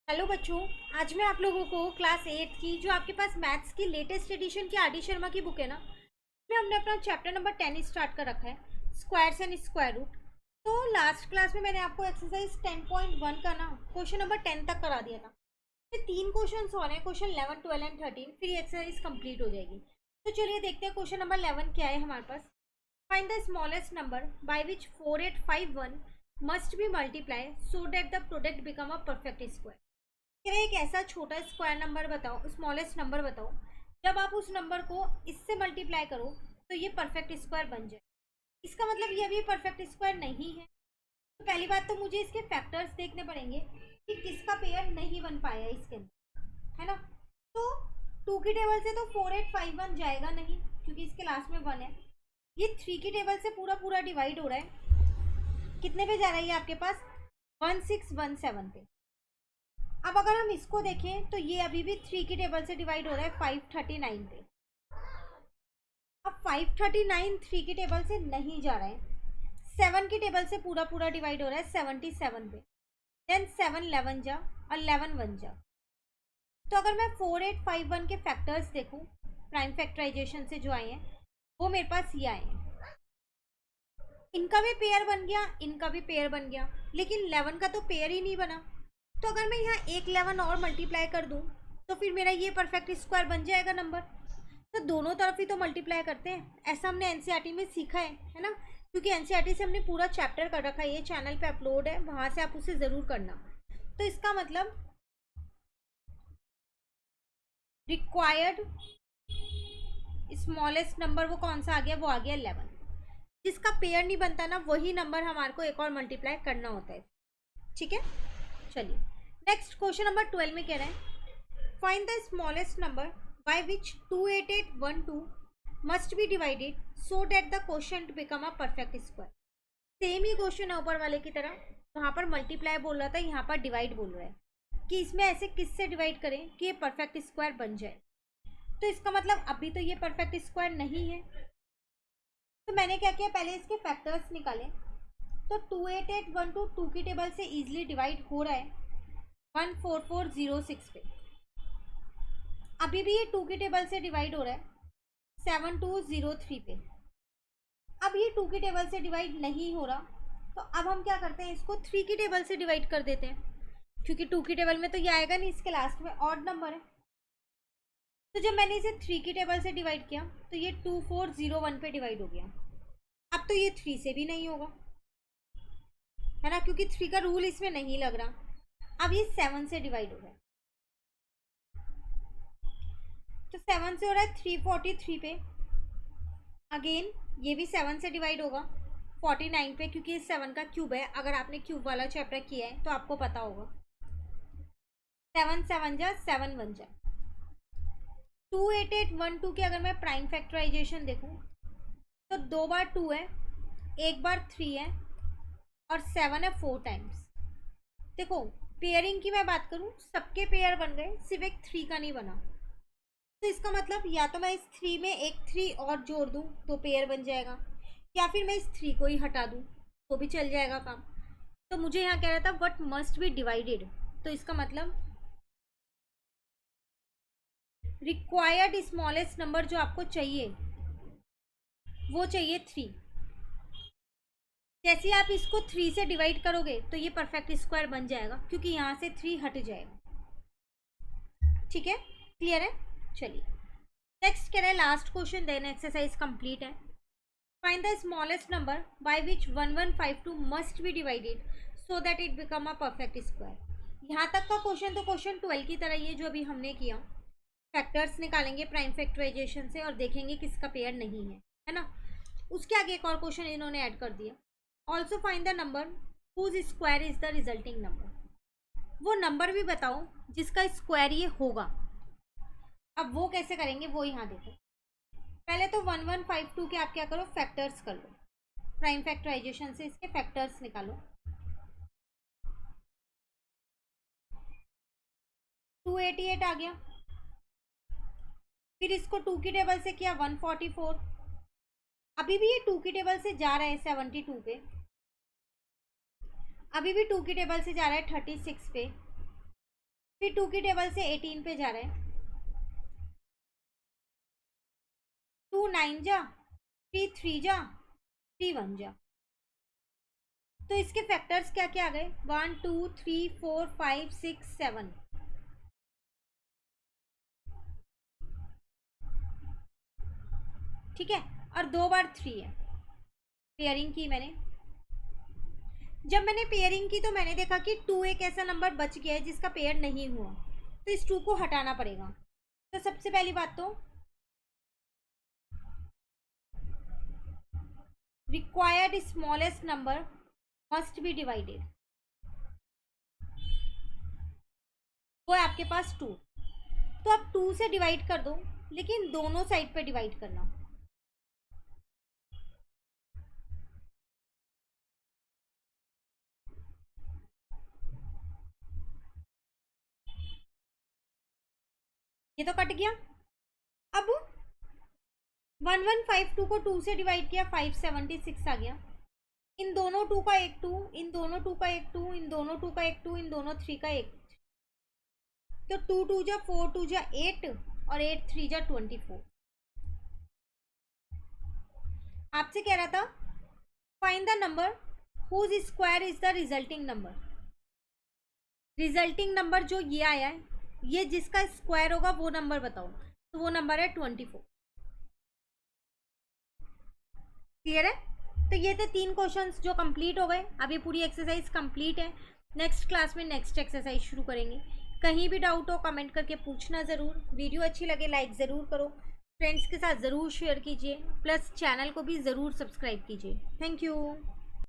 Hello बच्चों। आज मैं आप लोगों को क्लास 8 की जो आपके पास मैथ्स की लेटेस्ट एडिशन की आर डी शर्मा की बुक है ना, उसमें हमने अपना चैप्टर नंबर 10 स्टार्ट कर रखा है, स्क्वायर्स एंड स्क्वायर रूट। तो लास्ट क्लास में मैंने आपको एक्सरसाइज 10.1 का ना क्वेश्चन नंबर 10 तक करा दिया था। फिर 3 क्वेश्चन और हैं, क्वेश्चन 11, 12 एंड 13, फिर ये एक्सरसाइज कंप्लीट हो जाएगी। तो चलिए देखते हैं क्वेश्चन नंबर 11 क्या है हमारे पास। Find the smallest number by which 4851 must be multiply so that the product become a perfect square. एक ऐसा छोटा स्क्वायर नंबर बताओ, स्मॉलेस्ट नंबर बताओ, जब आप उस नंबर को इससे मल्टीप्लाई करो तो ये परफेक्ट स्क्वायर बन जाए। इसका मतलब ये भी परफेक्ट स्क्वायर नहीं है। तो पहली बात तो मुझे इसके फैक्टर्स देखने पड़ेंगे कि किसका पेयर नहीं बन पाया इसके अंदर, है ना। तो 2 की टेबल से तो 4851 जाएगा नहीं, क्योंकि इसके लास्ट में 1 है। ये 3 की टेबल से पूरा पूरा डिवाइड हो रहा है। कितने पे जा रहा है ये आपके पास? 1617 पे। अब अगर हम इसको देखें तो ये अभी भी 3 की टेबल से डिवाइड हो रहा है 539 पे। अब 539 3 की टेबल से नहीं जा रहा है, 7 की टेबल से पूरा पूरा डिवाइड हो रहा है 77 पे। देन 7 11 जा और 11 1 जा। तो अगर मैं 4851 के फैक्टर्स देखूं, प्राइम फैक्टराइजेशन से जो आए हैं वो मेरे पास ये आए हैं। इनका भी पेयर बन गया, इनका भी पेयर बन गया, लेकिन 11 का तो पेयर ही नहीं बना। तो अगर मैं यहाँ एक 11 और मल्टीप्लाई कर दूँ तो फिर मेरा ये परफेक्ट स्क्वायर बन जाएगा नंबर। तो दोनों तरफ ही तो मल्टीप्लाई करते हैं, ऐसा हमने एनसीईआरटी में सीखा है ना। क्योंकि एनसीईआरटी से हमने पूरा चैप्टर कर रखा है, ये चैनल पे अपलोड है, वहाँ से आप उसे ज़रूर करना। तो इसका मतलब रिक्वायर्ड स्मॉलेस्ट नंबर वो कौन सा आ गया? वो आ गया 11। जिसका पेयर नहीं बनता ना, वही नंबर हमारे को एक और मल्टीप्लाई करना होता है। ठीक है, चलिए नेक्स्ट क्वेश्चन नंबर 12 में कह रहे हैं find the smallest number by which 28812 must be divided so that the quotient become a perfect square. Same he question है ऊपर वाले की तरह, वहाँ पर मल्टीप्लाई बोल रहा था, यहाँ पर डिवाइड बोल रहा है कि इसमें ऐसे किससे डिवाइड करें कि ये परफेक्ट स्क्वायर बन जाए। तो इसका मतलब अभी तो ये परफेक्ट स्क्वायर नहीं है। तो मैंने क्या किया, पहले इसके फैक्टर्स निकाले। तो 28812 2 की टेबल से इजीली डिवाइड हो रहा है 14406 पे। अभी भी ये 2 की टेबल से डिवाइड हो रहा है 7203 पे। अब ये 2 की टेबल से डिवाइड नहीं हो रहा, तो अब हम क्या करते हैं, इसको 3 की टेबल से डिवाइड कर देते हैं, क्योंकि 2 की टेबल में तो ये आएगा नहीं, इसके लास्ट में ऑड नंबर है। तो जब मैंने इसे 3 की टेबल से डिवाइड किया तो ये 2401 पे डिवाइड हो गया। अब तो ये 3 से भी नहीं होगा, है ना, क्योंकि 3 का रूल इसमें नहीं लग रहा। अब ये 7 से डिवाइड हो रहा है, तो 7 से हो रहा है 343 पे। अगेन ये भी 7 से डिवाइड होगा 49 पे, क्योंकि ये 7 का क्यूब है। अगर आपने क्यूब वाला चैप्टर किया है तो आपको पता होगा। 7 7 जा 7 1 जा। 28812 के अगर मैं प्राइम फैक्टराइजेशन देखूं तो 2 बार 2 है, 1 बार 3 है और 7 है 4 टाइम्स। देखो पेयरिंग की मैं बात करूं, सबके पेयर बन गए, सिर्फ एक 3 का नहीं बना। तो इसका मतलब या तो मैं इस 3 में एक 3 और जोड़ दूं तो पेयर बन जाएगा, या फिर मैं इस 3 को ही हटा दूं तो भी चल जाएगा काम। तो मुझे यहाँ कह रहा था व्हाट मस्ट बी डिवाइडेड, तो इसका मतलब रिक्वायर्ड स्मॉलेस्ट नंबर जो आपको चाहिए वो चाहिए 3। जैसे आप इसको 3 से डिवाइड करोगे तो ये परफेक्ट स्क्वायर बन जाएगा, क्योंकि यहाँ से 3 हट जाएगा। ठीक है, क्लियर है। चलिए नेक्स्ट कह रहे हैं last question, then exercise complete है। Find the smallest number by which 1152 must be divided so that it become a perfect square. यहाँ तक का क्वेश्चन तो क्वेश्चन 12 की तरह ही है जो अभी हमने किया। फैक्टर्स निकालेंगे प्राइम फैक्टराइजेशन से और देखेंगे किसका पेयर नहीं है ना। उसके आगे एक और क्वेश्चन इन्होंने ऐड कर दिया, also find the number whose square is the resulting number. वो नंबर भी बताओ जिसका स्क्वायर ये होगा। अब वो कैसे करेंगे वो यहाँ देखो। पहले तो 1152 के आप क्या करो, फैक्टर्स कर लो, प्राइम फैक्टराइजेशन से इसके फैक्टर्स निकालो। 288 आ गया, फिर इसको 2 की टेबल से किया 144। अभी भी ये 2 की टेबल से जा रहा है 72 पे, अभी भी 2 की टेबल से जा रहा है 36 पे, फिर 2 की टेबल से 18 पे जा रहे हैं। 2 9 जा, 3 3 जा, 3 1 जा। तो इसके फैक्टर्स क्या क्या आ गए? 1 2 3 4 5 6 7। ठीक है, और 2 बार 3 है। पेयरिंग की मैंने, जब मैंने पेयरिंग की तो मैंने देखा कि 2 एक ऐसा नंबर बच गया है जिसका पेयर नहीं हुआ, तो इस 2 को हटाना पड़ेगा। तो सबसे पहली बात तो required smallest number must be divided, वो है आपके पास 2। तो आप 2 से डिवाइड कर दो, लेकिन दोनों साइड पे डिवाइड करना। ये तो कट गया। अब 1152 को 2 से डिवाइड किया, 576 आ गया। इन दोनों 2 का एक 2, इन दोनों 2 का एक 2, इन दोनों 2 का एक 2, इन दोनों 3 का एक। तो 2 2 जा 4 2 जा 8 और 8 3 जा 24। आपसे कह रहा था find the number whose square is the resulting number. Resulting number जो ये आया है, ये जिसका स्क्वायर होगा वो नंबर बताओ। तो वो नंबर है 24। क्लियर है? तो ये थे 3 क्वेश्चंस जो कंप्लीट हो गए। अब ये पूरी एक्सरसाइज कंप्लीट है। नेक्स्ट क्लास में नेक्स्ट एक्सरसाइज शुरू करेंगे। कहीं भी डाउट हो कमेंट करके पूछना ज़रूर। वीडियो अच्छी लगे लाइक ज़रूर करो, फ्रेंड्स के साथ ज़रूर शेयर कीजिए, प्लस चैनल को भी ज़रूर सब्सक्राइब कीजिए। Thank you.